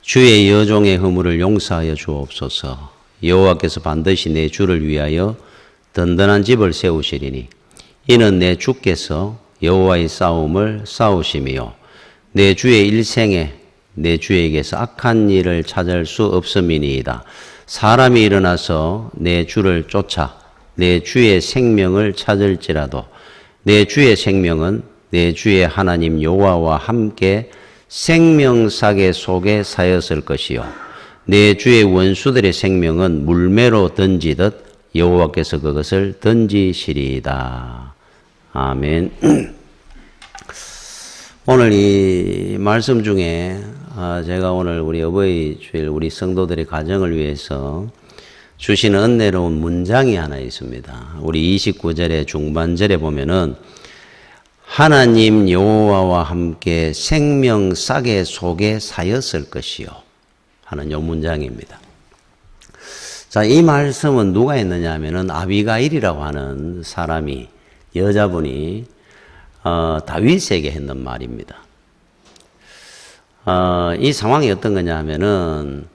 주의 여종의 허물을 용서하여 주옵소서. 여호와께서 반드시 내 주를 위하여 든든한 집을 세우시리니 이는 내 주께서 여호와의 싸움을 싸우심이요 내 주의 일생에 내 주에게서 악한 일을 찾을 수 없음이니이다. 사람이 일어나서 내 주를 쫓아 내 주의 생명을 찾을지라도 내 주의 생명은 내 주의 하나님 여호와와 함께 생명사계 속에 사였을 것이요 내 주의 원수들의 생명은 물매로 던지듯 여호와께서 그것을 던지시리이다. 아멘. 오늘 이 말씀 중에 제가 오늘 우리 어버이 주일 우리 성도들의 가정을 위해서 주시는 은혜로운 문장이 하나 있습니다. 우리 29절의 중반절에 보면은 하나님 여호와와 함께 생명사계 속에 사였을 것이요 하는 요 문장입니다. 자, 이 말씀은 누가 했느냐 하면은 아비가일이라고 하는 사람이 여자분이 다윗에게 했는 말입니다. 이 상황이 어떤 거냐 하면은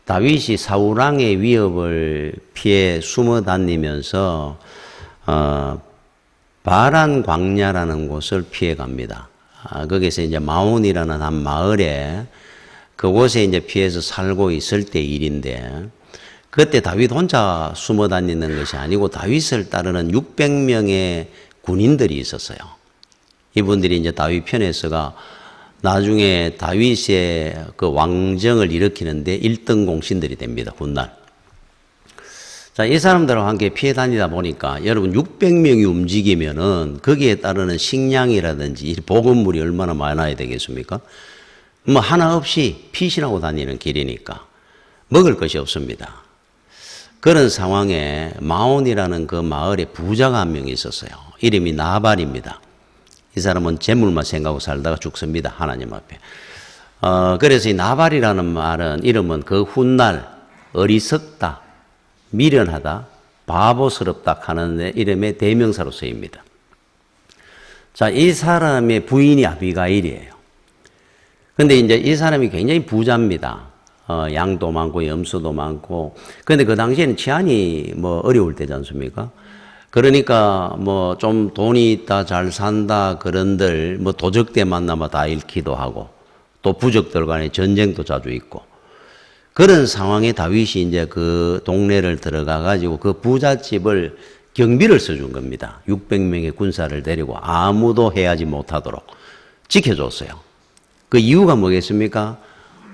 다윗이 사울왕의 위협을 피해 숨어 다니면서 바란 광야라는 곳을 피해 갑니다. 거기서 이제 마온이라는 한 마을에 그곳에 이제 피해서 살고 있을 때 일인데 그때 다윗 혼자 숨어 다니는 것이 아니고 다윗을 따르는 600명의 군인들이 있었어요. 이분들이 이제 다윗 편에서가 나중에 다윗의 그 왕정을 일으키는데 1등 공신들이 됩니다. 훗날. 자, 이 사람들과 함께 피해 다니다 보니까 여러분 600명이 움직이면은 거기에 따르는 식량이라든지 보급물이 얼마나 많아야 되겠습니까? 뭐 하나 없이 피신하고 다니는 길이니까 먹을 것이 없습니다. 그런 상황에 마온이라는 그 마을에 부자가 한 명 있었어요. 이름이 나발입니다. 이 사람은 재물만 생각하고 살다가 죽습니다. 하나님 앞에. 그래서 이 나발이라는 말은 이름은 그 훗날 어리석다, 미련하다, 바보스럽다 하는 이름의 대명사로 쓰입니다. 자, 이 사람의 부인이 아비가일이에요. 근데 이제 이 사람이 굉장히 부자입니다. 양도 많고 염소도 많고. 근데 그 당시에는 치안이 뭐 어려울 때지 않습니까? 그러니까 뭐 좀 돈이 있다, 잘 산다, 그런들 뭐 도적대 만나면 다 잃기도 하고 또 부적들 간에 전쟁도 자주 있고 그런 상황에 다윗이 이제 그 동네를 들어가 가지고 그 부잣집을 경비를 써준 겁니다. 600명의 군사를 데리고 아무도 해하지 못하도록 지켜줬어요. 그 이유가 뭐겠습니까?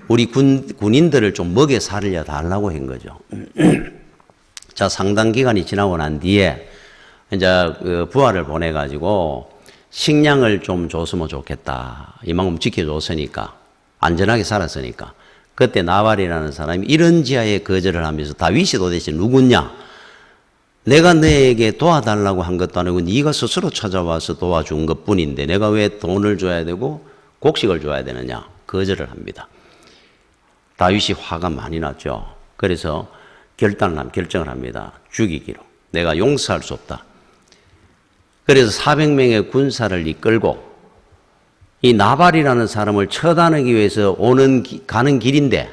우리 군인들을 좀 먹여 살려 달라고 한 거죠. 자, 상당 기간이 지나고 난 뒤에 이제 그 부하를 보내가지고 식량을 좀 줬으면 좋겠다. 이만큼 지켜줬으니까, 안전하게 살았으니까. 그때 나발이라는 사람이 이런 지하에 거절을 하면서 다윗이 도대체 누구냐? 내가 너에게 도와달라고 한 것도 아니고 네가 스스로 찾아와서 도와준 것뿐인데 내가 왜 돈을 줘야 되고 곡식을 줘야 되느냐? 거절을 합니다. 다윗이 화가 많이 났죠. 그래서 결정을 합니다. 죽이기로. 내가 용서할 수 없다. 그래서 400명의 군사를 이끌고 이 나발이라는 사람을 처단하기 위해서 가는 길인데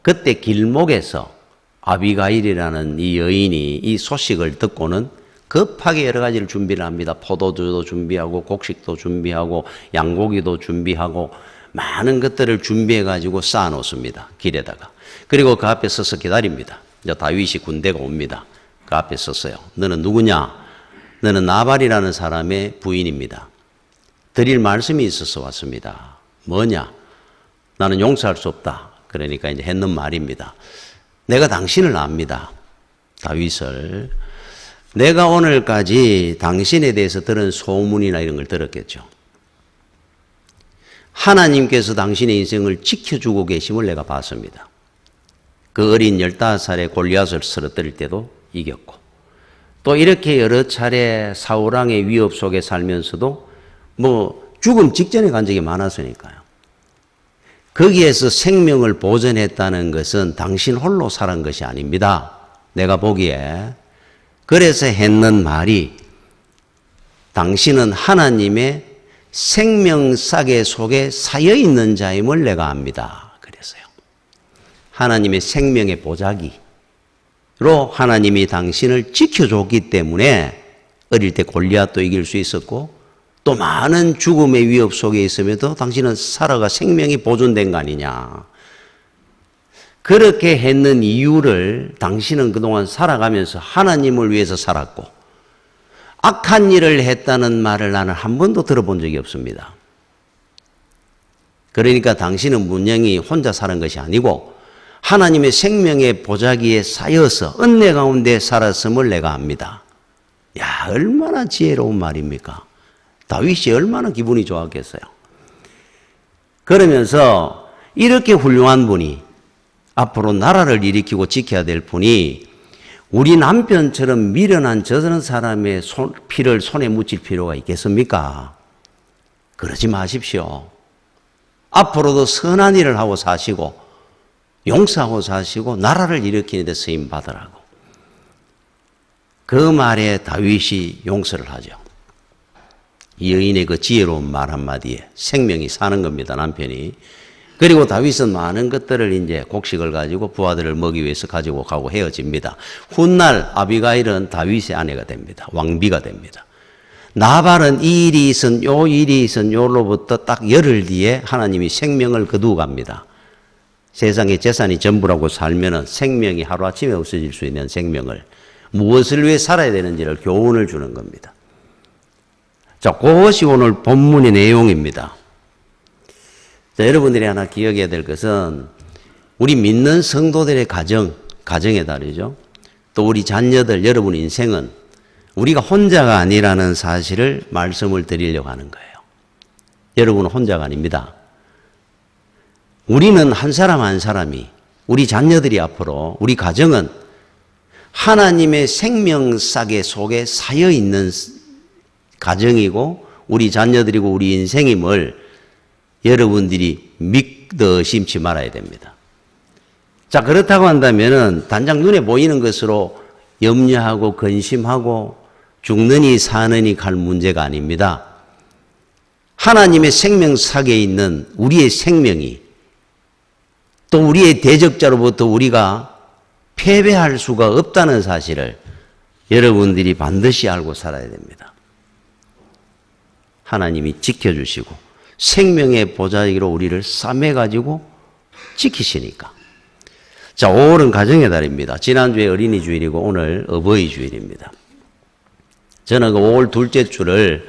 그때 길목에서 아비가일이라는 이 여인이 이 소식을 듣고는 급하게 여러 가지를 준비를 합니다. 포도주도 준비하고 곡식도 준비하고 양고기도 준비하고 많은 것들을 준비해 가지고 쌓아 놓습니다. 길에다가. 그리고 그 앞에 서서 기다립니다. 이제 다윗이 군대가 옵니다. 그 앞에 섰어요. 너는 누구냐? 너는 나발이라는 사람의 부인입니다. 드릴 말씀이 있어서 왔습니다. 뭐냐? 나는 용서할 수 없다. 그러니까 이제 했는 말입니다. 내가 당신을 압니다. 다윗을. 내가 오늘까지 당신에 대해서 들은 소문이나 이런 걸 들었겠죠. 하나님께서 당신의 인생을 지켜주고 계심을 내가 봤습니다. 그 어린 15살의 골리앗을 쓰러뜨릴 때도 이겼고 또 이렇게 여러 차례 사울왕의 위협 속에 살면서도 뭐 죽음 직전에 간 적이 많았으니까요. 거기에서 생명을 보존했다는 것은 당신 홀로 살은 것이 아닙니다. 내가 보기에. 그래서 했는 말이 당신은 하나님의 생명사계 속에 사여있는 자임을 내가 압니다. 그랬어요. 하나님의 생명의 보자기로 하나님이 당신을 지켜줬기 때문에 어릴 때 골리앗도 이길 수 있었고 또 많은 죽음의 위협 속에 있음에도 당신은 살아가 생명이 보존된 거 아니냐. 그렇게 했는 이유를 당신은 그동안 살아가면서 하나님을 위해서 살았고 악한 일을 했다는 말을 나는 한 번도 들어본 적이 없습니다. 그러니까 당신은 분명히 혼자 사는 것이 아니고 하나님의 생명의 보자기에 쌓여서 은혜 가운데 살았음을 내가 압니다. 야, 얼마나 지혜로운 말입니까? 다윗이 얼마나 기분이 좋았겠어요. 그러면서 이렇게 훌륭한 분이 앞으로 나라를 일으키고 지켜야 될 분이 우리 남편처럼 미련한 저런 사람의 피를 손에 묻힐 필요가 있겠습니까? 그러지 마십시오. 앞으로도 선한 일을 하고 사시고 용서하고 사시고 나라를 일으키는 데 쓰임 받으라고. 그 말에 다윗이 용서를 하죠. 이 여인의 그 지혜로운 말 한마디에 생명이 사는 겁니다, 남편이. 그리고 다윗은 많은 것들을 이제 곡식을 가지고 부하들을 먹이 위해서 가지고 가고 헤어집니다. 훗날 아비가일은 다윗의 아내가 됩니다. 왕비가 됩니다. 나발은 이 일이 있은 요 일이 있은 요로부터 딱 열흘 뒤에 하나님이 생명을 거두어 갑니다. 세상에 재산이 전부라고 살면은 생명이 하루아침에 없어질 수 있는 생명을 무엇을 위해 살아야 되는지를 교훈을 주는 겁니다. 자, 그것이 오늘 본문의 내용입니다. 자, 여러분들이 하나 기억해야 될 것은 우리 믿는 성도들의 가정의 달이죠. 또 우리 자녀들, 여러분 인생은 우리가 혼자가 아니라는 사실을 말씀을 드리려고 하는 거예요. 여러분은 혼자가 아닙니다. 우리는 한 사람 한 사람이, 우리 자녀들이 앞으로, 우리 가정은 하나님의 생명싸개 속에 쌓여 있는 가정이고 우리 자녀들이고 우리 인생임을 여러분들이 믿어 심지 말아야 됩니다. 자, 그렇다고 한다면은 단장 눈에 보이는 것으로 염려하고 근심하고 죽느니 사느니 갈 문제가 아닙니다. 하나님의 생명사계에 있는 우리의 생명이 또 우리의 대적자로부터 우리가 패배할 수가 없다는 사실을 여러분들이 반드시 알고 살아야 됩니다. 하나님이 지켜주시고 생명의 보자기로 우리를 싸매가지고 지키시니까. 자, 5월은 가정의 달입니다. 지난주에 어린이 주일이고 오늘 어버이 주일입니다. 저는 그 5월 둘째 주를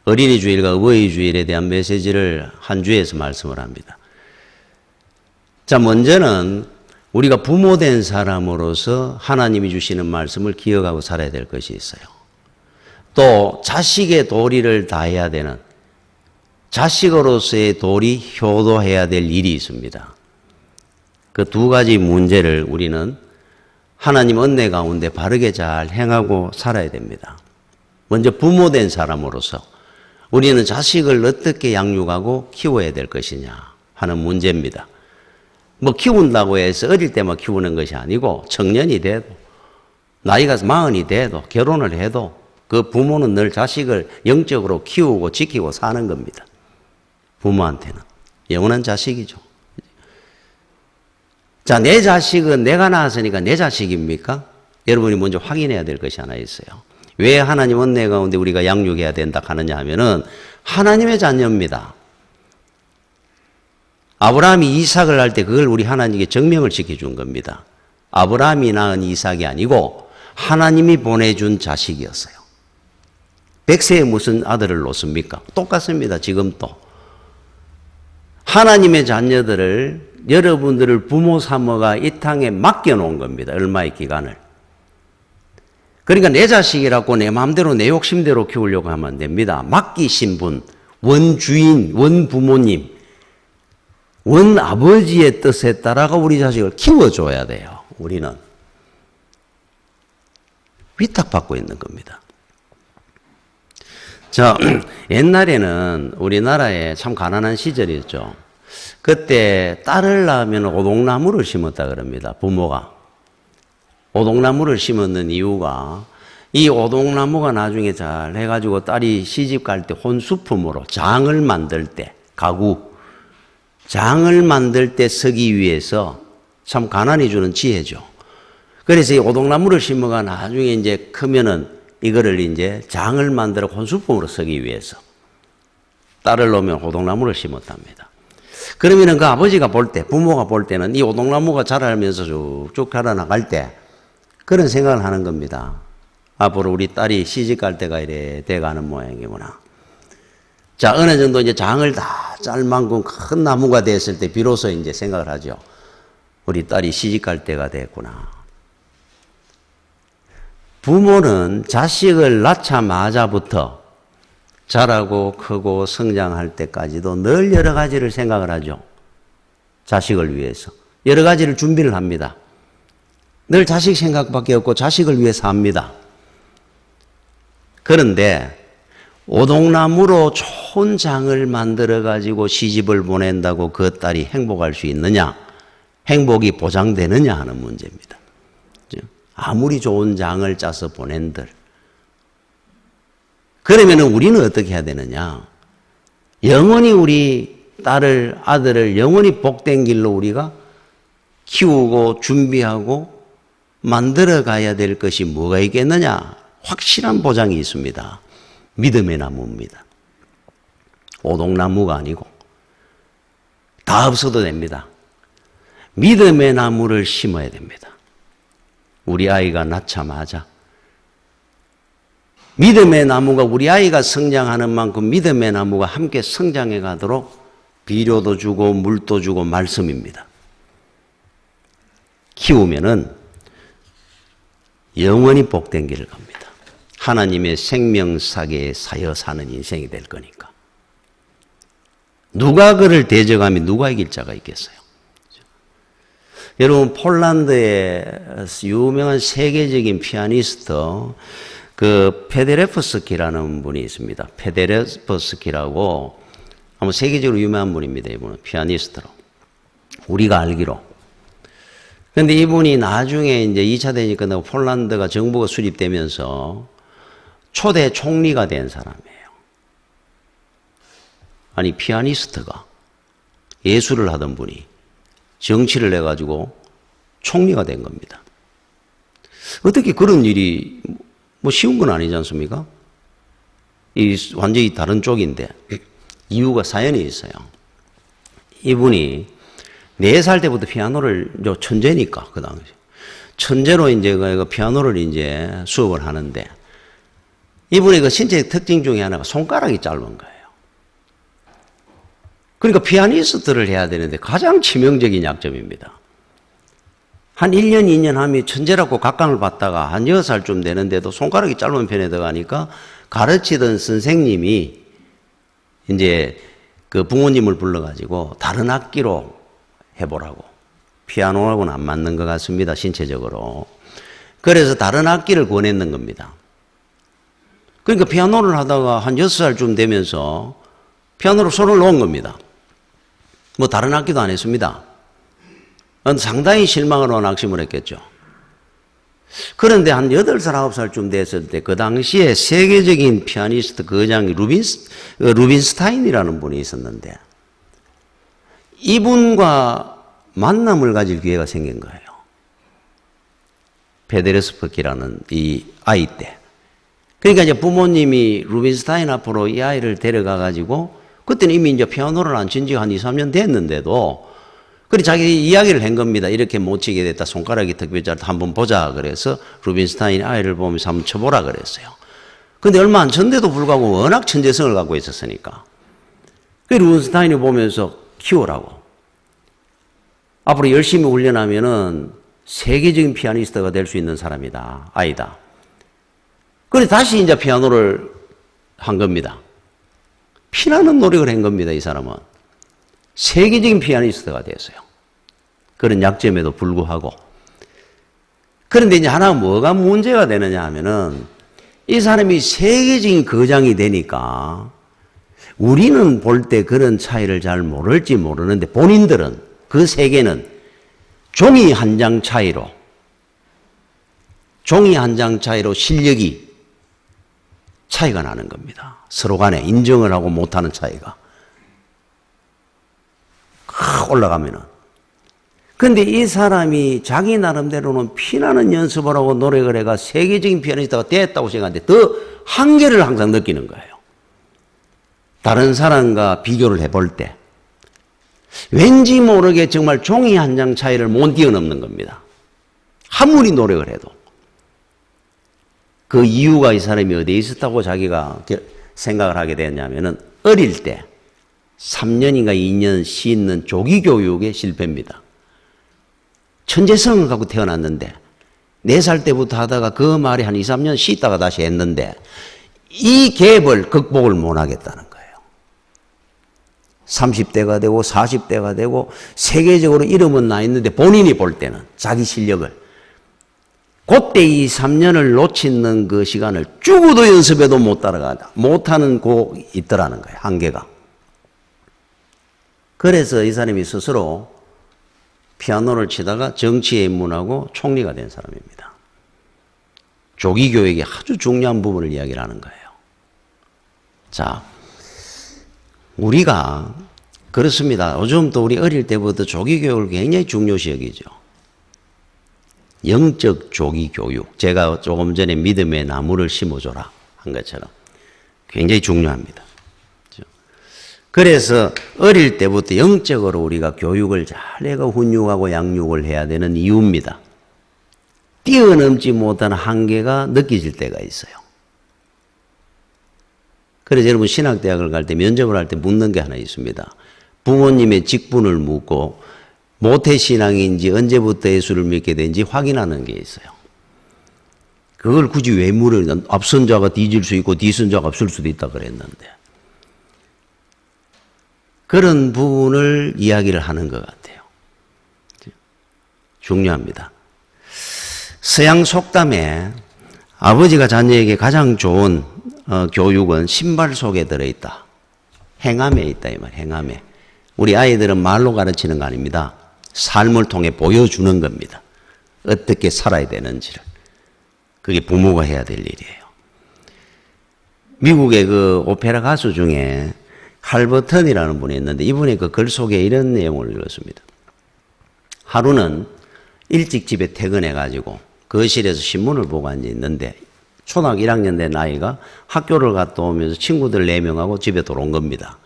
어린이 주일과 어버이 주일에 대한 메시지를 한 주에서 말씀을 합니다. 자, 먼저는 우리가 부모된 사람으로서 하나님이 주시는 말씀을 기억하고 살아야 될 것이 있어요. 또 자식의 도리를 다해야 되는 자식으로서의 도리, 효도해야 될 일이 있습니다. 그 두 가지 문제를 우리는 하나님 은혜 가운데 바르게 잘 행하고 살아야 됩니다. 먼저 부모된 사람으로서 우리는 자식을 어떻게 양육하고 키워야 될 것이냐 하는 문제입니다. 뭐 키운다고 해서 어릴 때만 키우는 것이 아니고 청년이 돼도 나이가 40이 돼도 결혼을 해도 그 부모는 늘 자식을 영적으로 키우고 지키고 사는 겁니다. 부모한테는 영원한 자식이죠. 자, 내 자식은 내가 낳았으니까 내 자식입니까? 여러분이 먼저 확인해야 될 것이 하나 있어요. 왜 하나님 은혜 가운데 우리가 양육해야 된다 하느냐 하면은 하나님의 자녀입니다. 아브라함이 이삭을 할 때 그걸 우리 하나님께 증명을 시켜준 겁니다. 아브라함이 낳은 이삭이 아니고 하나님이 보내준 자식이었어요. 백세에 무슨 아들을 놓습니까? 똑같습니다. 지금도. 하나님의 자녀들을 여러분들을 부모 삼어가 이 땅에 맡겨놓은 겁니다. 얼마의 기간을. 그러니까 내 자식이라고 내 마음대로 내 욕심대로 키우려고 하면 안 됩니다. 맡기신 분, 원주인, 원부모님, 원아버지의 뜻에 따라가 우리 자식을 키워줘야 돼요. 우리는. 위탁받고 있는 겁니다. 자, 옛날에는 우리나라에 참 가난한 시절이었죠. 그때 딸을 낳으면 오동나무를 심었다 그럽니다. 부모가. 오동나무를 심었는 이유가 이 오동나무가 나중에 잘 해가지고 딸이 시집 갈 때 혼수품으로 장을 만들 때, 가구, 장을 만들 때 쓰기 위해서 참 가난이 주는 지혜죠. 그래서 이 오동나무를 심어가 나중에 이제 크면은 이거를 이제 장을 만들어 혼수품으로 쓰기 위해서 딸을 놓으면 오동나무를 심었답니다. 그러면은 그 아버지가 볼 때, 부모가 볼 때는 이 오동나무가 자라면서 쭉쭉 자라나갈 때 그런 생각을 하는 겁니다. 앞으로 우리 딸이 시집 갈 때가 이래 돼가는 모양이구나. 자, 어느 정도 이제 장을 다 짤 만큼 큰 나무가 됐을 때 비로소 이제 생각을 하죠. 우리 딸이 시집 갈 때가 됐구나. 부모는 자식을 낳자마자부터 자라고 크고 성장할 때까지도 늘 여러 가지를 생각을 하죠. 자식을 위해서. 여러 가지를 준비를 합니다. 늘 자식 생각밖에 없고 자식을 위해서 합니다. 그런데 오동나무로 좋은 장을 만들어 가지고 시집을 보낸다고 그 딸이 행복할 수 있느냐? 행복이 보장되느냐 하는 문제입니다. 아무리 좋은 장을 짜서 보낸들. 그러면 우리는 어떻게 해야 되느냐? 영원히 우리 딸을, 아들을 영원히 복된 길로 우리가 키우고 준비하고 만들어 가야 될 것이 뭐가 있겠느냐? 확실한 보장이 있습니다. 믿음의 나무입니다. 오동나무가 아니고 다 없어도 됩니다. 믿음의 나무를 심어야 됩니다. 우리 아이가 낳자마자 믿음의 나무가 우리 아이가 성장하는 만큼 믿음의 나무가 함께 성장해 가도록 비료도 주고 물도 주고 말씀입니다. 키우면은 영원히 복된 길을 갑니다. 하나님의 생명사계에 사여 사는 인생이 될 거니까. 누가 그를 대적하면 누가 이길 자가 있겠어요? 여러분, 폴란드의 유명한 세계적인 피아니스트 그 페데레프스키라는 분이 있습니다. 페데레프스키라고 아마 세계적으로 유명한 분입니다. 이분은 피아니스트로. 우리가 알기로. 그런데 이분이 나중에 이제 2차 대전이 끝나고 폴란드가 정부가 수립되면서 초대 총리가 된 사람이에요. 아니, 피아니스트가 예술을 하던 분이 정치를 해가지고 총리가 된 겁니다. 어떻게 그런 일이 뭐 쉬운 건 아니지 않습니까? 이 완전히 다른 쪽인데 이유가 사연이 있어요. 이분이 4살 때부터 피아노를 천재니까 그 당시 천재로 이제 그 피아노를 이제 수업을 하는데 이분의 그 신체 특징 중에 하나가 손가락이 짧은 거예요. 그러니까 피아니스트를 해야 되는데 가장 치명적인 약점입니다. 한 1년, 2년 하면 천재라고 각광을 받다가 한 6살쯤 되는데도 손가락이 짧은 편에 들어가니까 가르치던 선생님이 이제 그 부모님을 불러가지고 다른 악기로 해보라고. 피아노하고는 안 맞는 것 같습니다, 신체적으로. 그래서 다른 악기를 권했는 겁니다. 그러니까 피아노를 하다가 한 6살쯤 되면서 피아노로 손을 놓은 겁니다. 뭐 다른 악기도 안 했습니다. 상당히 실망을 하고 낙심을 했겠죠. 그런데 한 8살, 9살쯤 됐을 때 그 당시에 세계적인 피아니스트 거장이 루빈스타인이라는 분이 있었는데 이분과 만남을 가질 기회가 생긴 거예요. 페데레스프키라는 이 아이 때. 그러니까 이제 부모님이 루빈스타인 앞으로 이 아이를 데려가 가지고 그때는 이미 이제 피아노를 안 친 지 한 2, 3년 됐는데도 그래 자기 이야기를 한 겁니다. 이렇게 못 치게 됐다. 손가락이 특별히 짧다. 한번 보자. 그래서 루빈스타인이 아이를 보면서 한번 쳐보라 그랬어요. 근데 얼마 안 쳤는데도 불구하고 워낙 천재성을 갖고 있었으니까. 그 루빈스타인이 보면서 키우라고. 앞으로 열심히 훈련하면은 세계적인 피아니스트가 될 수 있는 사람이다. 아이다. 그래서 다시 이제 피아노를 한 겁니다. 피나는 노력을 한 겁니다, 이 사람은. 세계적인 피아니스트가 됐어요. 그런 약점에도 불구하고. 그런데 이제 하나 뭐가 문제가 되느냐 하면은 이 사람이 세계적인 거장이 되니까 우리는 볼 때 그런 차이를 잘 모를지 모르는데 본인들은 그 세계는 종이 한 장 차이로 실력이 차이가 나는 겁니다. 서로 간에 인정을 하고 못하는 차이가 확 올라가면은. 근데 이 사람이 자기 나름대로는 피나는 연습을 하고 노력을 해가 세계적인 피아니스트가 됐다고 생각하는데 더 한계를 항상 느끼는 거예요. 다른 사람과 비교를 해볼 때 왠지 모르게 정말 종이 한 장 차이를 못 뛰어넘는 겁니다. 아무리 노력을 해도. 그 이유가 이 사람이 어디에 있었다고 자기가 생각을 하게 됐냐면은 어릴 때 3년인가 2년 씻는 조기 교육의 실패입니다. 천재성을 갖고 태어났는데 4살 때부터 하다가 그 말이 한 2, 3년 쉬다가 다시 했는데 이 갭을 극복을 못 하겠다는 거예요. 30대가 되고 40대가 되고 세계적으로 이름은 나 있는데 본인이 볼 때는 자기 실력을 그때 이 3년을 놓치는 그 시간을 죽어도 연습해도 못 따라가다 못하는 곡이 있더라는 거예요. 한계가. 그래서 이 사람이 스스로 피아노를 치다가 정치에 입문하고 총리가 된 사람입니다. 조기 교육의 아주 중요한 부분을 이야기를 하는 거예요. 자, 우리가 그렇습니다. 요즘 또 우리 어릴 때부터 조기 교육을 굉장히 중요시 여기죠. 영적 조기 교육. 제가 조금 전에 믿음의 나무를 심어줘라 한 것처럼 굉장히 중요합니다. 그래서 어릴 때부터 영적으로 우리가 교육을 잘 해가 훈육하고 양육을 해야 되는 이유입니다. 뛰어넘지 못하는 한계가 느껴질 때가 있어요. 그래서 여러분 신학대학을 갈 때 면접을 할 때 묻는 게 하나 있습니다. 부모님의 직분을 묻고 모태신앙인지 언제부터 예수를 믿게 된지 확인하는 게 있어요. 그걸 굳이 왜 물어요? 앞선자가 뒤질 수 있고 뒤선자가 없을 수도 있다 그랬는데. 그런 부분을 이야기를 하는 것 같아요. 중요합니다. 서양 속담에 아버지가 자녀에게 가장 좋은 교육은 신발 속에 들어있다. 행함에 있다 이 말. 행함에. 우리 아이들은 말로 가르치는 거 아닙니다. 삶을 통해 보여주는 겁니다. 어떻게 살아야 되는지를. 그게 부모가 해야 될 일이에요. 미국의 그 오페라 가수 중에 할버턴이라는 분이 있는데 이분의 그 글 속에 이런 내용을 읽었습니다. 하루는 일찍 집에 퇴근해가지고 거실에서 신문을 보고 앉아있는데 초등학교 1학년 된 아이가 학교를 갔다 오면서 친구들 4명하고 집에 들어온 겁니다.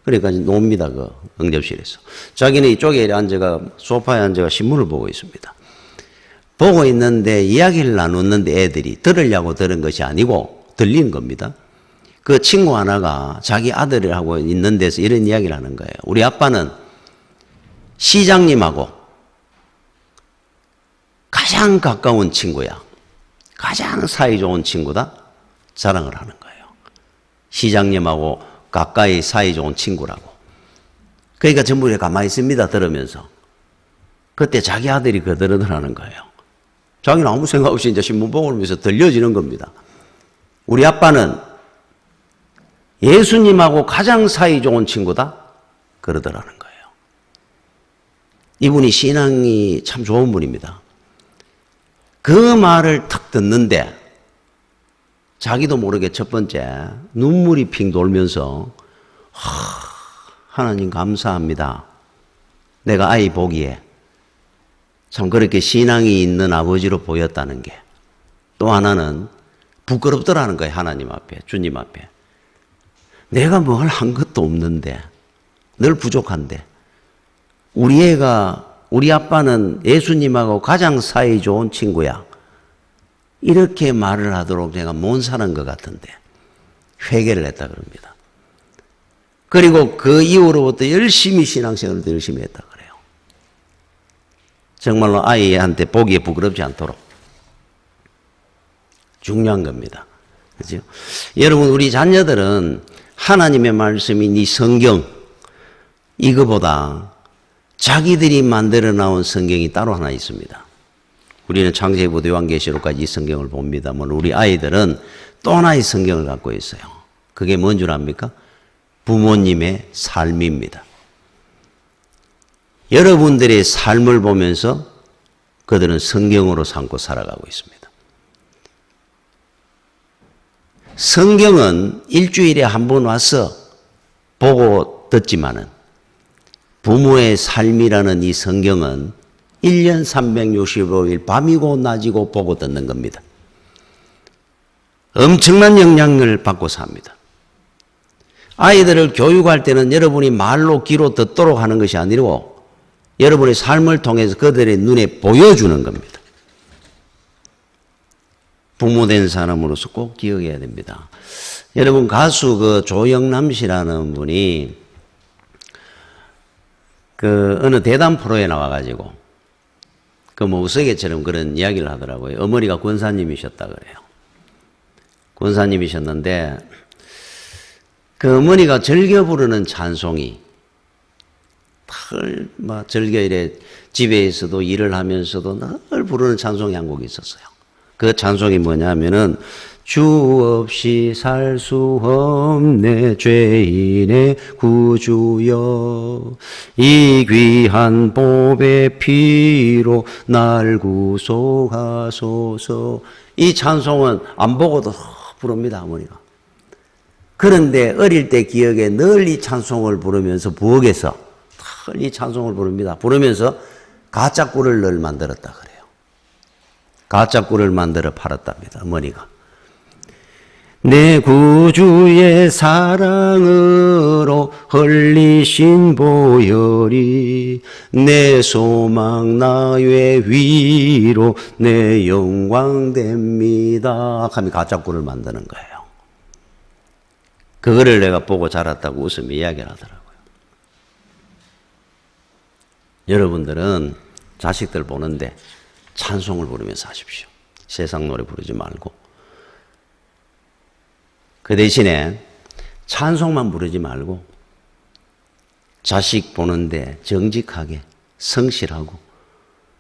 그러니까 놉니다. 그 응접실에서. 자기는 이쪽에 앉아가 소파에 앉아가 신문을 보고 있습니다. 보고 있는데 이야기를 나눴는데 애들이 들으려고 들은 것이 아니고 들린 겁니다. 그 친구 하나가 자기 아들하고 있는 데서 이런 이야기를 하는 거예요. 우리 아빠는 시장님하고 가장 가까운 친구야. 가장 사이 좋은 친구다. 자랑을 하는 거예요. 시장님하고 가까이 사이 좋은 친구라고. 그러니까 전부 가만히 있습니다. 들으면서. 그때 자기 아들이 그러더라는 거예요. 자기는 아무 생각 없이 이제 신문 보고 오면서 들려지는 겁니다. 우리 아빠는 예수님하고 가장 사이 좋은 친구다? 그러더라는 거예요. 이분이 신앙이 참 좋은 분입니다. 그 말을 탁 듣는데 자기도 모르게 첫 번째 눈물이 핑 돌면서 하나님 감사합니다. 내가 아이 보기에 참 그렇게 신앙이 있는 아버지로 보였다는 게. 또 하나는 부끄럽더라는 거예요. 하나님 앞에, 주님 앞에. 내가 뭘 한 것도 없는데, 늘 부족한데, 우리 아빠는 예수님하고 가장 사이 좋은 친구야. 이렇게 말을 하도록 내가 못 사는 것 같은데, 회개를 했다 그럽니다. 그리고 그 이후로부터 열심히 신앙생활을 열심히 했다 그래요. 정말로 아이한테 보기에 부끄럽지 않도록. 중요한 겁니다. 그죠? 여러분, 우리 자녀들은 하나님의 말씀인 이 성경, 이거보다 자기들이 만들어 나온 성경이 따로 하나 있습니다. 우리는 창세기부터 요한계시록까지 이 성경을 봅니다만 우리 아이들은 또 하나의 성경을 갖고 있어요. 그게 뭔 줄 압니까? 부모님의 삶입니다. 여러분들의 삶을 보면서 그들은 성경으로 삼고 살아가고 있습니다. 성경은 일주일에 한 번 와서 보고 듣지만은 부모의 삶이라는 이 성경은 1년 365일 밤이고 낮이고 보고 듣는 겁니다. 엄청난 영향을 받고 삽니다. 아이들을 교육할 때는 여러분이 말로 귀로 듣도록 하는 것이 아니고 여러분의 삶을 통해서 그들의 눈에 보여주는 겁니다. 부모된 사람으로서 꼭 기억해야 됩니다. 여러분 가수 그 조영남 씨라는 분이 그 어느 대담 프로에 나와가지고 그 뭐 우스개처럼 그런 이야기를 하더라고요. 어머니가 권사님이셨다 그래요. 권사님이셨는데 그 어머니가 즐겨 부르는 찬송이 막 즐겨 이래 집에서도 일을 하면서도 늘 부르는 찬송이 한 곡이 있었어요. 그 찬송이 뭐냐면은 주 없이 살 수 없네 죄인의 구주여 이 귀한 보배 피로 날 구속하소서. 이 찬송은 안 보고도 부릅니다 어머니가. 그런데 어릴 때 기억에 늘 이 찬송을 부르면서 부엌에서 늘 이 찬송을 부릅니다. 부르면서 가짜 꿀을 늘 만들었다 그래요. 가짜 꿀을 만들어 팔았답니다 어머니가. 내 구주의 사랑으로 흘리신 보혈이 내 소망 나의 위로 내 영광 됩니다 하며 가짜 꿀을 만드는 거예요. 그거를 내가 보고 자랐다고 웃으며 이야기를 하더라고요. 여러분들은 자식들 보는데 찬송을 부르면서 하십시오. 세상 노래 부르지 말고. 그 대신에 찬송만 부르지 말고 자식 보는데 정직하게 성실하고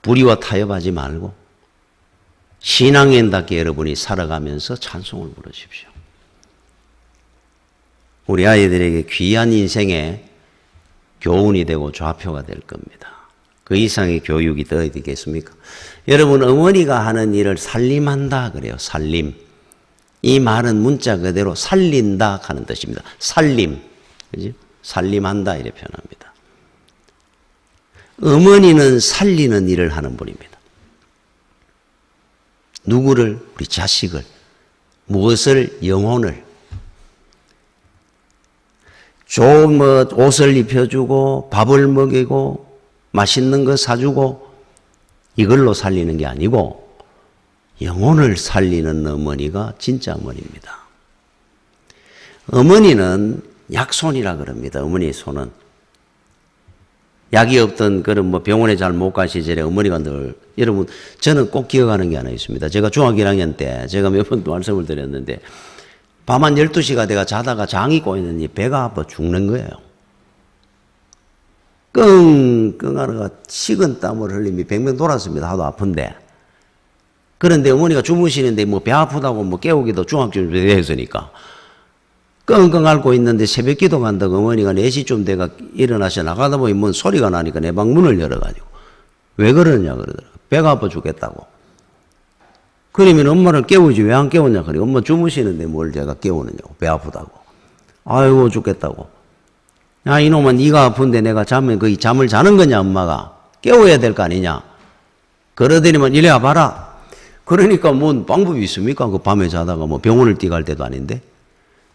불의와 타협하지 말고 신앙인답게 여러분이 살아가면서 찬송을 부르십시오. 우리 아이들에게 귀한 인생의 교훈이 되고 좌표가 될 겁니다. 그 이상의 교육이 더 있겠습니까? 여러분 어머니가 하는 일을 살림한다 그래요. 살림. 이 말은 문자 그대로 살린다 하는 뜻입니다. 살림. 그지? 살림한다 이렇게 표현합니다. 어머니는 살리는 일을 하는 분입니다. 누구를? 우리 자식을. 무엇을? 영혼을. 좋은 옷을 입혀주고 밥을 먹이고 맛있는 거 사주고 이걸로 살리는 게 아니고 영혼을 살리는 어머니가 진짜 어머니입니다. 어머니는 약손이라 그럽니다. 어머니의 손은. 약이 없던 그런 병원에 잘 못 갈 시절에 어머니가 늘, 여러분, 저는 꼭 기억하는 게 하나 있습니다. 제가 중학교 1학년 때 제가 몇 번 말씀을 드렸는데 밤 한 12시가 내가 자다가 장이 꼬이더니 배가 아파 죽는 거예요. 끙끙하다가 식은 땀을 흘리며 뱅뱅 돌았습니다. 하도 아픈데. 그런데 어머니가 주무시는데 배 아프다고 깨우기도 중학교쯤 되었으니까 끙끙 앓고 있는데 새벽 기도 간다고 어머니가 4시쯤 돼가 일어나서 나가다 보니 소리가 나니까 내 방 문을 열어가지고 왜 그러냐 그러더라고요. 배가 아파 죽겠다고. 그러면 엄마를 깨우지 왜 안 깨우냐 그래. 엄마 주무시는데 뭘 제가 깨우느냐고. 배 아프다고. 아이고 죽겠다고. 야 이놈아 네가 아픈데 내가 자면 거기 잠을 자는 거냐 엄마가. 깨워야 될 거 아니냐. 그러더니만 이리 와봐라. 그러니까 뭔 방법이 있습니까? 그 밤에 자다가 병원을 뛰갈 때도 아닌데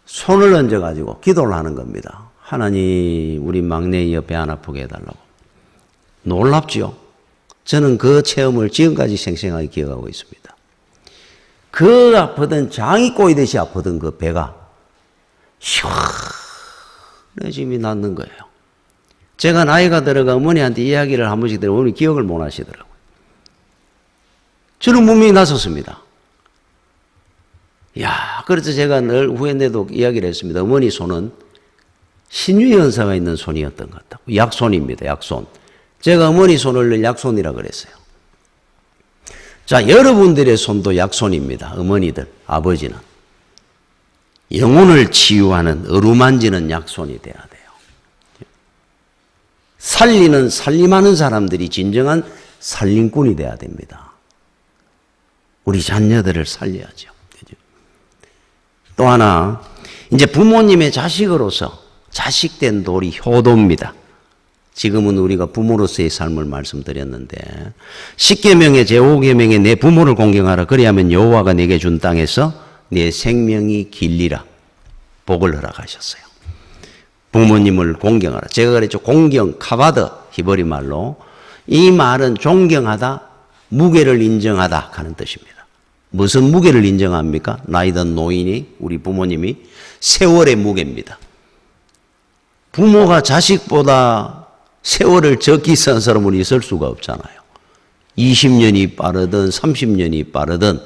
손을 얹어가지고 기도를 하는 겁니다. 하나님 우리 막내여 배 안 아프게 해달라고. 놀랍지요? 저는 그 체험을 지금까지 생생하게 기억하고 있습니다. 그 아프던 장이 꼬이듯이 아프던 그 배가 시원해짐이 낫는 거예요. 제가 나이가 들어가 어머니한테 이야기를 한 번씩 들으면 어머니 기억을 못 하시더라고요. 저는 분명히 나섰습니다. 그래서 제가 늘 후에 내도 이야기를 했습니다. 어머니 손은 신유의 은사가 있는 손이었던 것 같다고. 약손입니다. 약손. 제가 어머니 손을 늘 약손이라 그랬어요. 자, 여러분들의 손도 약손입니다. 어머니들, 아버지는. 영혼을 치유하는 어루만지는 약손이 돼야 돼요. 살림하는 사람들이 진정한 살림꾼이 돼야 됩니다. 우리 자녀들을 살려야죠. 또 하나, 이제 부모님의 자식으로서 자식된 도리 효도입니다. 지금은 우리가 부모로서의 삶을 말씀드렸는데 10계명의 제5계명에 내 부모를 공경하라. 그리하면 여호와가 내게 준 땅에서 내 생명이 길리라. 복을 허락하셨어요. 부모님을 공경하라. 제가 그랬죠. 공경, 카바드, 히브리 말로. 이 말은 존경하다, 무게를 인정하다 하는 뜻입니다. 무슨 무게를 인정합니까? 나이든 노인이, 우리 부모님이 세월의 무게입니다. 부모가 자식보다 세월을 적게 산 사람은 있을 수가 없잖아요. 20년이 빠르든 30년이 빠르든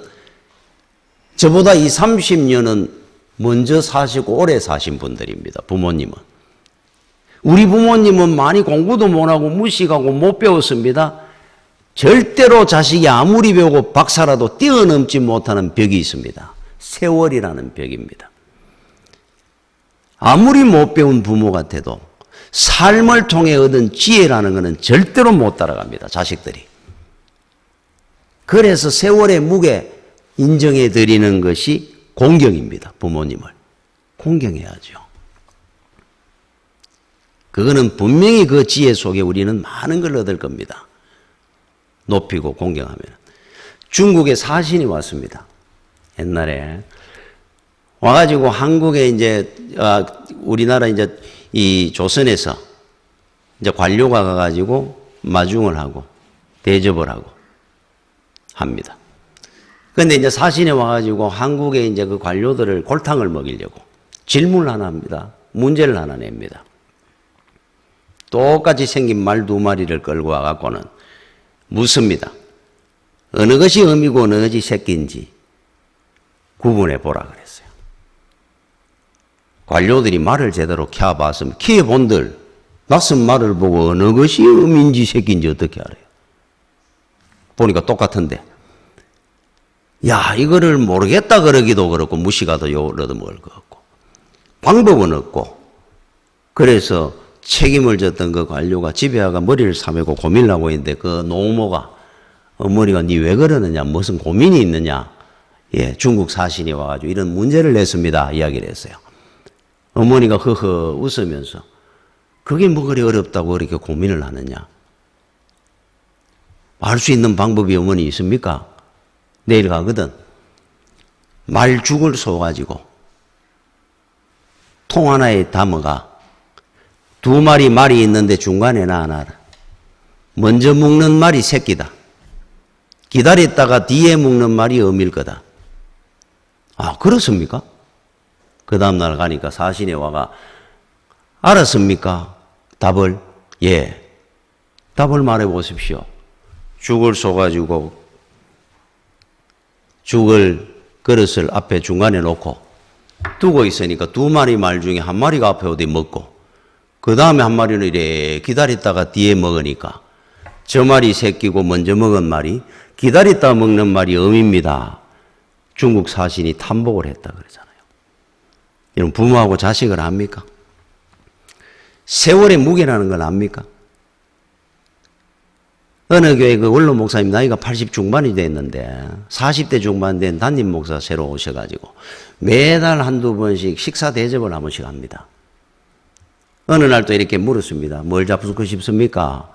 저보다 이 30년은 먼저 사시고 오래 사신 분들입니다. 부모님은. 우리 부모님은 많이 공부도 못하고 무식하고 못 배웠습니다. 절대로 자식이 아무리 배우고 박사라도 뛰어넘지 못하는 벽이 있습니다. 세월이라는 벽입니다. 아무리 못 배운 부모 같아도 삶을 통해 얻은 지혜라는 것은 절대로 못 따라갑니다. 자식들이. 그래서 세월의 무게 인정해 드리는 것이 공경입니다. 부모님을. 공경해야죠. 그거는 분명히 그 지혜 속에 우리는 많은 걸 얻을 겁니다. 높이고 공경하면. 중국에 사신이 왔습니다. 옛날에. 와가지고 한국에 이제, 우리나라 이제 이 조선에서 이제 관료가 가가지고 마중을 하고 대접을 하고 합니다. 그런데 이제 사신에 와가지고 한국에 이제 그 관료들을 골탕을 먹이려고 질문을 하나 합니다. 문제를 하나 냅니다. 똑같이 생긴 말 2마리를 끌고 와갖고는 묻습니다. 어느 것이 어미고 어느 것이 새끼인지 구분해 보라 그랬어요. 관료들이 말을 제대로 켜봤으면 키워본들 낯선 말을 보고 어느 것이 어미인지 새끼인지 어떻게 알아요? 보니까 똑같은데 야 이거를 모르겠다 그러기도 그렇고 무시가도 요러도 뭘 그렇고 방법은 없고 그래서 책임을 졌던 그 관료가 집에 와가 머리를 싸매고 고민을 하고 있는데 그 노모가 어머니가 니 왜 그러느냐 무슨 고민이 있느냐 예 중국 사신이 와가지고 이런 문제를 냈습니다 이야기를 했어요. 어머니가 허허 웃으면서 그게 뭐 그리 어렵다고 그렇게 고민을 하느냐 알 수 있는 방법이 어머니 있습니까? 내일 가거든 말죽을 쏘가지고 통 하나에 담아가 2마리 말이 있는데 중간에나 하나 먼저 먹는 말이 새끼다. 기다렸다가 뒤에 먹는 말이 어밀 거다. 아 그렇습니까? 그 다음날 가니까 사신에 와가 알았습니까? 답을? 예. 답을 말해 보십시오. 죽을 쏘가지고 죽을 그릇을 앞에 중간에 놓고 두고 있으니까 2마리 말 중에 1마리가 앞에 어디 먹고 그 다음에 1마리는 이래 기다렸다가 뒤에 먹으니까 저 말이 새끼고 먼저 먹은 말이 기다렸다 먹는 말이 어미입니다. 중국 사신이 탐복을 했다 그러잖아요. 여러분 부모하고 자식을 압니까? 세월의 무게라는 걸 압니까? 어느 교회 그 원로 목사님 나이가 80 중반이 됐는데 40대 중반 된 담임 목사 새로 오셔가지고 매달 한두 번씩 식사 대접을 한 번씩 합니다. 어느 날 또 이렇게 물었습니다. 뭘 잡수고 싶습니까?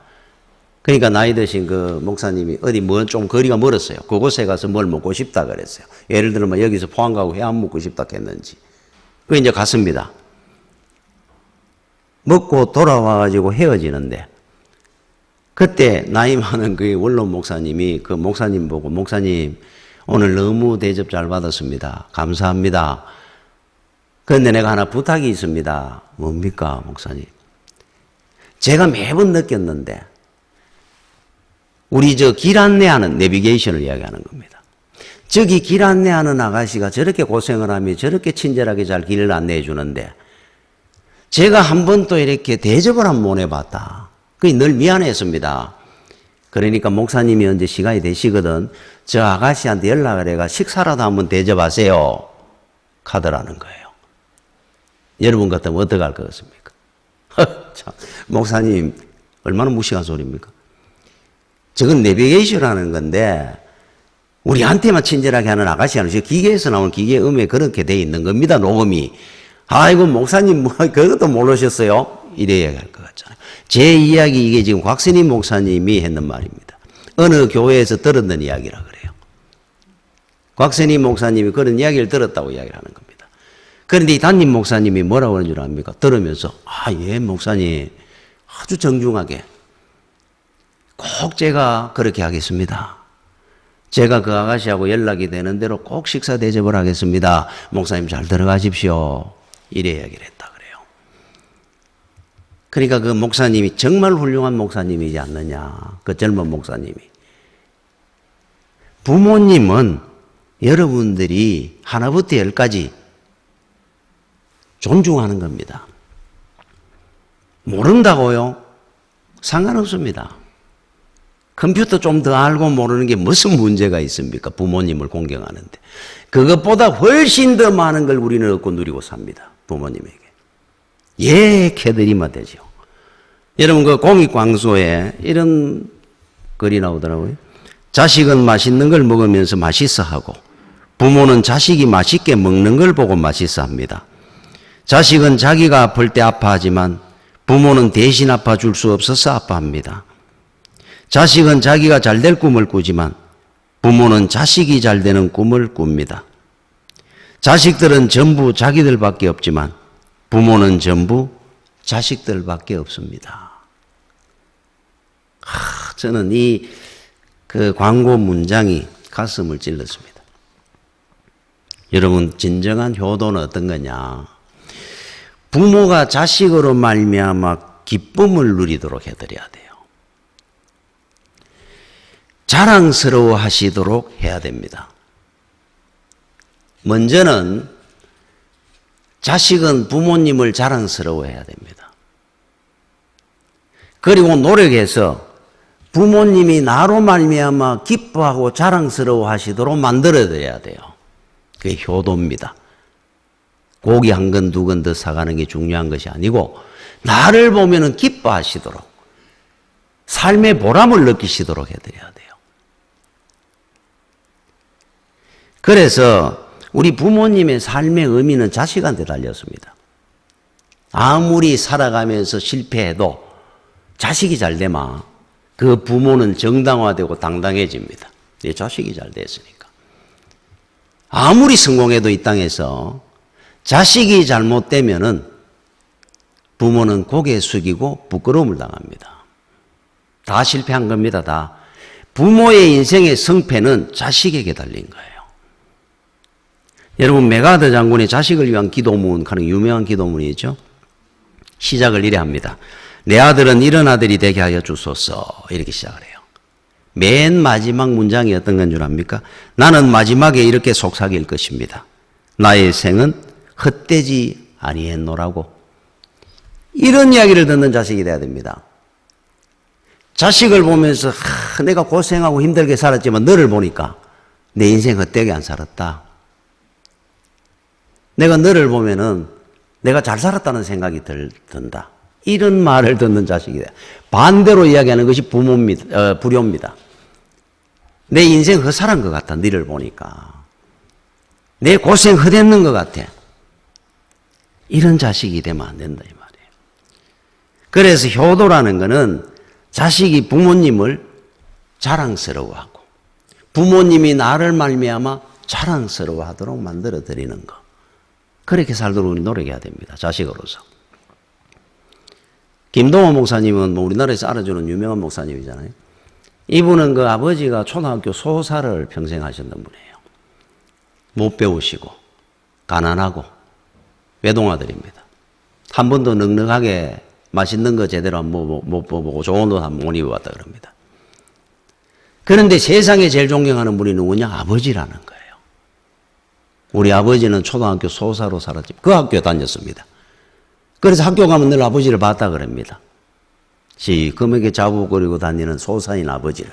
그러니까 나이 드신 그 목사님이 어디 뭐 좀 거리가 멀었어요. 그곳에 가서 뭘 먹고 싶다 그랬어요. 예를 들면 여기서 포항 가고 해안 먹고 싶다 했는지. 그 이제 갔습니다. 먹고 돌아와가지고 헤어지는데 그때 나이 많은 그 원로 목사님이 그 목사님 보고 목사님 오늘 너무 대접 잘 받았습니다. 감사합니다. 그런데 내가 하나 부탁이 있습니다. 뭡니까 목사님? 제가 매번 느꼈는데 우리 저 길 안내하는 내비게이션을 이야기하는 겁니다. 저기 길 안내하는 아가씨가 저렇게 고생을 하며 저렇게 친절하게 잘 길을 안내해 주는데 제가 한 번도 이렇게 대접을 한 번 못 해봤다. 그게 늘 미안했습니다. 그러니까 목사님이 언제 시간이 되시거든 저 아가씨한테 연락을 해가 식사라도 한번 대접하세요. 카드라는 거예요. 여러분 같으면 어떻게 할 것 같습니까? 참, 목사님 얼마나 무식한 소리입니까? 저건 내비게이션이라는 건데 우리한테만 친절하게 하는 아가씨는 기계에서 나오는 기계 음에 그렇게 돼 있는 겁니다. 녹음이. 아이고 목사님 뭐 그것도 모르셨어요? 이래 이야기할 것 같잖아요. 제 이야기 이게 지금 곽선임 목사님이 했는 말입니다. 어느 교회에서 들었는 이야기라 그래요. 곽선임 목사님이 그런 이야기를 들었다고 이야기를 하는 겁니다. 그런데 이 담임 목사님이 뭐라고 하는 줄 압니까? 들으면서 예 목사님 아주 정중하게 꼭 제가 그렇게 하겠습니다. 제가 그 아가씨하고 연락이 되는 대로 꼭 식사 대접을 하겠습니다. 목사님 잘 들어가십시오. 이래 이야기를 했다 그래요. 그러니까 그 목사님이 정말 훌륭한 목사님이지 않느냐. 그 젊은 목사님이. 부모님은 여러분들이 하나부터 열까지 존중하는 겁니다. 모른다고요? 상관없습니다. 컴퓨터 좀 더 알고 모르는 게 무슨 문제가 있습니까? 부모님을 공경하는데. 그것보다 훨씬 더 많은 걸 우리는 얻고 누리고 삽니다. 부모님에게. 캐드리면 되죠. 여러분 그 공익광소에 이런 글이 나오더라고요. 자식은 맛있는 걸 먹으면서 맛있어 하고 부모는 자식이 맛있게 먹는 걸 보고 맛있어 합니다. 자식은 자기가 아플 때 아파하지만 부모는 대신 아파줄 수 없어서 아파합니다. 자식은 자기가 잘 될 꿈을 꾸지만 부모는 자식이 잘 되는 꿈을 꿉니다. 자식들은 전부 자기들밖에 없지만 부모는 전부 자식들밖에 없습니다. 저는 그 광고 문장이 가슴을 찔렀습니다. 여러분 진정한 효도는 어떤 거냐? 부모가 자식으로 말미암아 기쁨을 누리도록 해드려야 돼요. 자랑스러워 하시도록 해야 됩니다. 먼저는 자식은 부모님을 자랑스러워 해야 됩니다. 그리고 노력해서 부모님이 나로 말미암아 기뻐하고 자랑스러워 하시도록 만들어 드려야 돼요. 그게 효도입니다. 고기 한 건 두 건 더 사가는 게 중요한 것이 아니고 나를 보면은 기뻐하시도록 삶의 보람을 느끼시도록 해드려야 돼요. 그래서 우리 부모님의 삶의 의미는 자식한테 달렸습니다. 아무리 살아가면서 실패해도 자식이 잘 되면 그 부모는 정당화되고 당당해집니다. 내 자식이 잘 됐으니까. 아무리 성공해도 이 땅에서 자식이 잘못되면은 부모는 고개 숙이고 부끄러움을 당합니다. 다 실패한 겁니다. 다. 부모의 인생의 성패는 자식에게 달린 거예요. 여러분 메가드 장군의 자식을 위한 기도문 하는 유명한 기도문이 있죠. 시작을 이래 합니다. 내 아들은 이런 아들이 되게 하여 주소서. 이렇게 시작을 해요. 맨 마지막 문장이 어떤 건 줄 압니까? 나는 마지막에 이렇게 속삭일 것입니다. 나의 생은 헛되지 아니했노라고. 이런 이야기를 듣는 자식이 돼야 됩니다. 자식을 보면서 내가 고생하고 힘들게 살았지만 너를 보니까 내 인생 헛되게 안 살았다. 내가 너를 보면은 내가 잘 살았다는 생각이 든다. 이런 말을 듣는 자식이 돼. 반대로 이야기하는 것이 부모입니다. 불효입니다. 내 인생 헛살한 것 같아. 너를 보니까. 내 고생 헛했는 것 같아. 이런 자식이 되면 안 된다 이 말이에요. 그래서 효도라는 것은 자식이 부모님을 자랑스러워하고 부모님이 나를 말미암아 자랑스러워하도록 만들어 드리는 것. 그렇게 살도록 우리 노력해야 됩니다. 자식으로서. 김동호 목사님은 우리나라에서 알아주는 유명한 목사님이잖아요. 이분은 그 아버지가 초등학교 소사를 평생 하셨던 분이에요. 못 배우시고 가난하고 외동아들입니다. 한 번도 넉넉하게 맛있는 거 제대로 못 보고 좋은 옷 한 번 못 입어봤다 그럽니다. 그런데 세상에 제일 존경하는 분이 누구냐? 아버지라는 거예요. 우리 아버지는 초등학교 소사로 살았지. 그 학교에 다녔습니다. 그래서 학교 가면 늘 아버지를 봤다 그럽니다. 시커멓게 자부거리고 다니는 소사인 아버지를.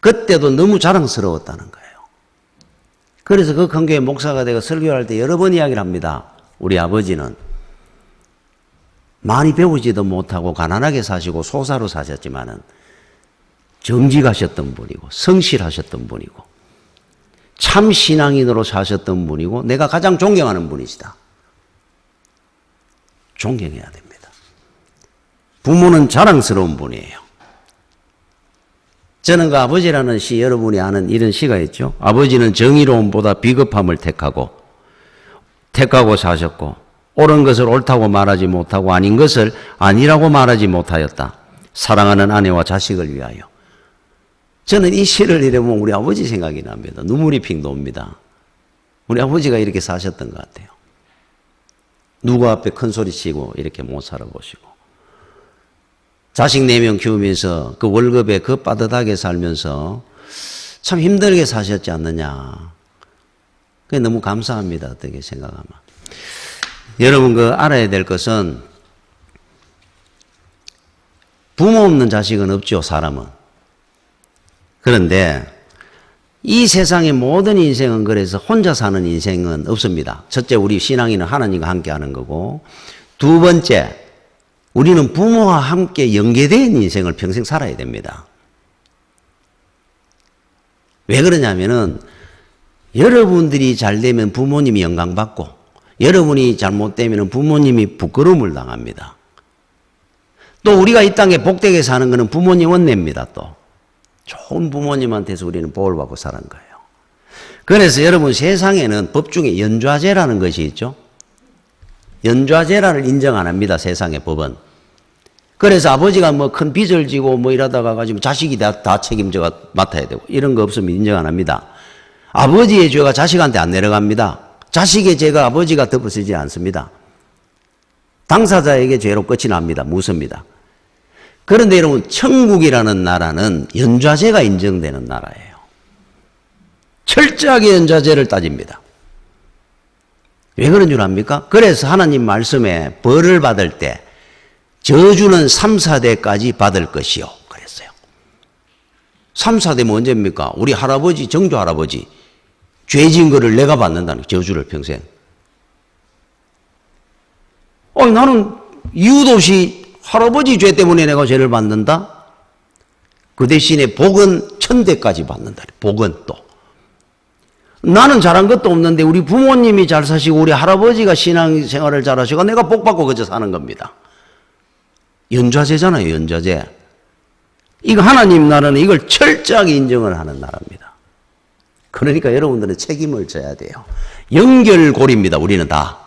그때도 너무 자랑스러웠다는 거예요. 그래서 그 큰 교회 목사가 되고 설교할 때 여러 번 이야기를 합니다. 우리 아버지는 많이 배우지도 못하고 가난하게 사시고 소사로 사셨지만은 정직하셨던 분이고 성실하셨던 분이고 참 신앙인으로 사셨던 분이고 내가 가장 존경하는 분이시다. 존경해야 됩니다. 부모는 자랑스러운 분이에요. 저는 그 아버지라는 시 여러분이 아는 이런 시가 있죠. 아버지는 정의로움보다 비겁함을 택하고 사셨고 옳은 것을 옳다고 말하지 못하고 아닌 것을 아니라고 말하지 못하였다. 사랑하는 아내와 자식을 위하여. 저는 이 시를 읽으면 우리 아버지 생각이 납니다. 눈물이 핑 돕니다. 우리 아버지가 이렇게 사셨던 것 같아요. 누구 앞에 큰 소리 치고 이렇게 못 살아보시고 자식 4명 키우면서 그 월급에 그 빠듯하게 살면서 참 힘들게 사셨지 않느냐. 그게 너무 감사합니다. 어떻게 생각하면. 여러분 그 알아야 될 것은 부모 없는 자식은 없죠. 사람은. 그런데 이 세상의 모든 인생은 그래서 혼자 사는 인생은 없습니다. 첫째, 우리 신앙인은 하나님과 함께 하는 거고, 두 번째, 우리는 부모와 함께 연계된 인생을 평생 살아야 됩니다. 왜 그러냐면은 여러분들이 잘 되면 부모님이 영광받고 여러분이 잘못되면 부모님이 부끄러움을 당합니다. 또 우리가 이 땅에 복되게 사는 것은 부모님 은혜입니다. 또 좋은 부모님한테서 우리는 복을 받고 사는 거예요. 그래서 여러분 세상에는 법 중에 연좌제라는 것이 있죠. 연좌제라를 인정 안 합니다. 세상의 법은. 그래서 아버지가 뭐 큰 빚을 지고 뭐 이러다가 가지고 자식이 다 책임져가 맡아야 되고 이런 거 없으면 인정 안 합니다. 아버지의 죄가 자식한테 안 내려갑니다. 자식의 죄가 아버지가 덮어쓰지 않습니다. 당사자에게 죄로 끝이 납니다. 무섭니다. 그런데 여러분 천국이라는 나라는 연좌제가 인정되는 나라예요. 철저하게 연좌제를 따집니다. 왜 그런 줄 압니까? 그래서 하나님 말씀에 벌을 받을 때 저주는 3, 4대까지 받을 것이요. 그랬어요. 3, 4대면 언제입니까? 우리 할아버지, 정조 할아버지 죄 지은 거를 내가 받는다는 저주를 평생. 나는 이유도 없이 할아버지 죄 때문에 내가 죄를 받는다? 그 대신에 복은 1000대까지 받는다. 복은 또. 나는 잘한 것도 없는데 우리 부모님이 잘 사시고 우리 할아버지가 신앙생활을 잘 하시고 내가 복 받고 그저 사는 겁니다. 연좌제잖아요. 연좌제. 이거 하나님 나라는 이걸 철저하게 인정을 하는 나라입니다. 그러니까 여러분들은 책임을 져야 돼요. 연결고리입니다. 우리는 다.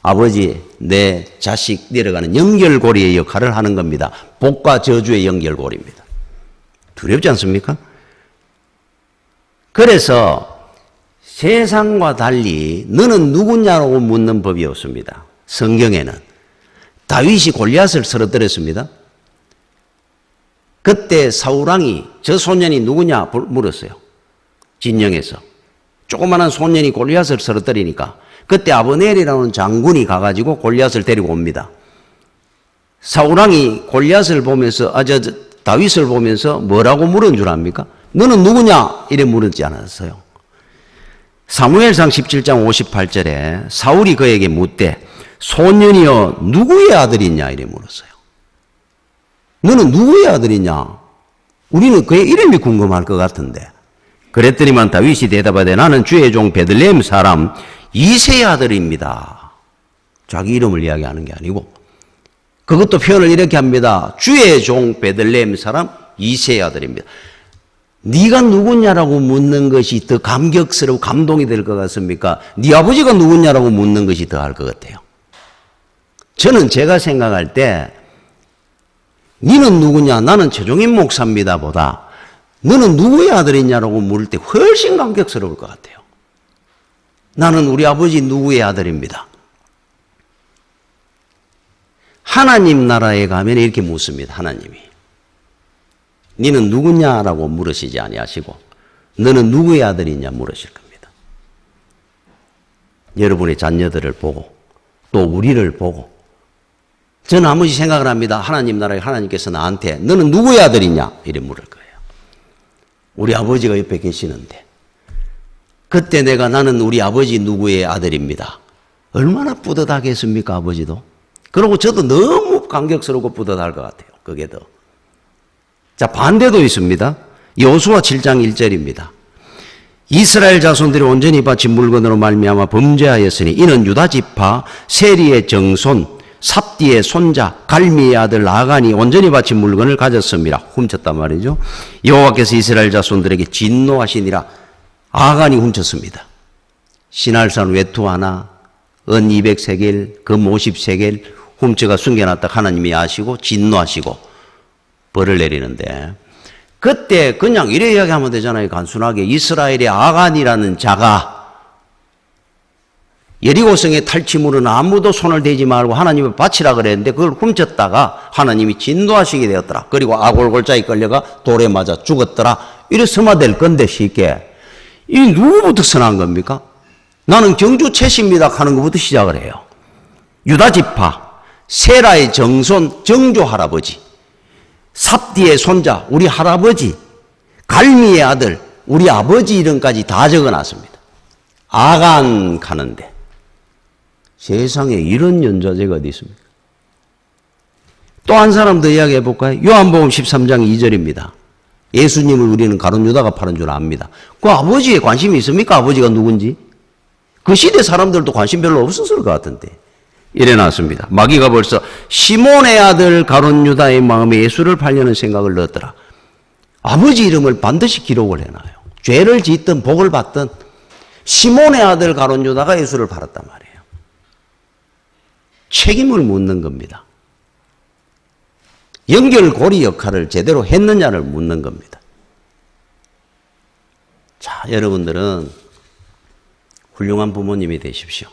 아버지, 내 자식 내려가는 연결고리의 역할을 하는 겁니다. 복과 저주의 연결고리입니다. 두렵지 않습니까? 그래서 세상과 달리 너는 누구냐고 묻는 법이 없습니다. 성경에는. 다윗이 골리앗을 쓰러뜨렸습니다. 그때 사울왕이 저 소년이 누구냐 물었어요. 진영에서. 조그마한 소년이 골리앗을 쓰러뜨리니까 그때 아브넬이라는 장군이 가가지고 골리앗을 데리고 옵니다. 사울왕이 골리앗을 보면서 다윗을 보면서 뭐라고 물은 줄 압니까? 너는 누구냐? 이래 물었지 않았어요. 사무엘상 17장 58절에 사울이 그에게 묻되 소년이여 누구의 아들이냐? 이래 물었어요. 너는 누구의 아들이냐? 우리는 그의 이름이 궁금할 것 같은데. 그랬더니만 다윗이 대답하되 나는 주의 종 베들레헴 사람 이새의 아들입니다. 자기 이름을 이야기하는 게 아니고 그것도 표현을 이렇게 합니다. 주의 종 베들레헴 사람 이새의 아들입니다. 네가 누구냐라고 묻는 것이 더 감격스러워 감동이 될 것 같습니까? 네 아버지가 누구냐라고 묻는 것이 더 할 것 같아요. 저는 제가 생각할 때 너는 누구냐? 나는 최종인 목사입니다 보다 너는 누구의 아들이냐라고 물을 때 훨씬 감격스러울 것 같아요. 나는 우리 아버지 누구의 아들입니다. 하나님 나라에 가면 이렇게 묻습니다. 하나님이. 너는 누구냐라고 물으시지 아니하시고 너는 누구의 아들이냐 물으실 겁니다. 여러분의 자녀들을 보고 또 우리를 보고 저는 아무리 생각을 합니다. 하나님 나라에 하나님께서 나한테 너는 누구의 아들이냐 이래 물을 거예요. 우리 아버지가 옆에 계시는데 그때 내가 나는 우리 아버지 누구의 아들입니다. 얼마나 뿌듯하겠습니까 아버지도. 그리고 저도 너무 감격스럽고 뿌듯할 것 같아요. 그게 더. 자, 반대도 있습니다. 여호수아 7장 1절입니다. 이스라엘 자손들이 온전히 바친 물건으로 말미암아 범죄하였으니 이는 유다 지파 세리의 정손 삽디 삽디의 손자 갈미의 아들 아간이 온전히 바친 물건을 가졌습니다. 훔쳤단 말이죠. 여호와께서 이스라엘 자손들에게 진노하시니라. 아간이 훔쳤습니다. 시날산 외투 하나, 은 200세겔, 금 50세겔 훔쳐가 숨겨놨다 하나님이 아시고 진노하시고 벌을 내리는데, 그때 그냥 이래 이야기하면 되잖아요. 단순하게 이스라엘의 아간이라는 자가 여리고성의 탈취물은 아무도 손을 대지 말고 하나님을 바치라 그랬는데 그걸 훔쳤다가 하나님이 진노하시게 되었더라. 그리고 아골골자에 끌려가 돌에 맞아 죽었더라. 이래 서마될 건데 쉽게. 이 누구부터 선한 겁니까? 나는 경주 채씨입니다 하는 것부터 시작을 해요. 유다지파, 세라의 정손 정조 할아버지, 삽디의 손자 우리 할아버지, 갈미의 아들 우리 아버지 이름까지 다 적어놨습니다. 아간 가는데 세상에 이런 연좌제가 어디 있습니까? 또 한 사람 더 이야기해 볼까요? 요한복음 13장 2절입니다. 예수님을 우리는 가룟 유다가 팔은 줄 압니다. 그 아버지에 관심이 있습니까? 아버지가 누군지? 그 시대 사람들도 관심 별로 없었을 것 같은데. 이래 나왔습니다. 마귀가 벌써 시몬의 아들 가룟 유다의 마음에 예수를 팔려는 생각을 넣었더라. 아버지 이름을 반드시 기록을 해놔요. 죄를 짓든 복을 받든 시몬의 아들 가룟 유다가 예수를 팔았단 말이에요. 책임을 묻는 겁니다. 연결고리 역할을 제대로 했느냐를 묻는 겁니다. 자, 여러분들은 훌륭한 부모님이 되십시오.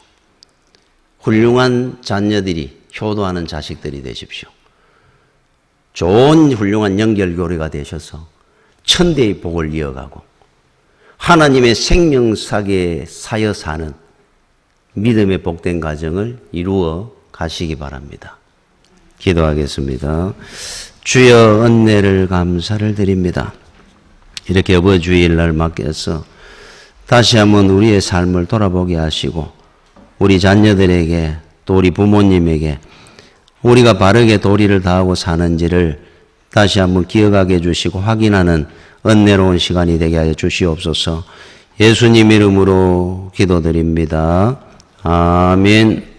훌륭한 자녀들이 효도하는 자식들이 되십시오. 좋은 훌륭한 연결고리가 되셔서 천대의 복을 이어가고 하나님의 생명사계에 사여 사는 믿음의 복된 가정을 이루어 가시기 바랍니다. 기도하겠습니다. 주여 은혜를 감사를 드립니다. 이렇게 어버주일날 맞게서 다시 한번 우리의 삶을 돌아보게 하시고 우리 자녀들에게 또 우리 부모님에게 우리가 바르게 도리를 다하고 사는지를 다시 한번 기억하게 해주시고 확인하는 은혜로운 시간이 되게 하여 주시옵소서. 예수님 이름으로 기도드립니다. 아멘.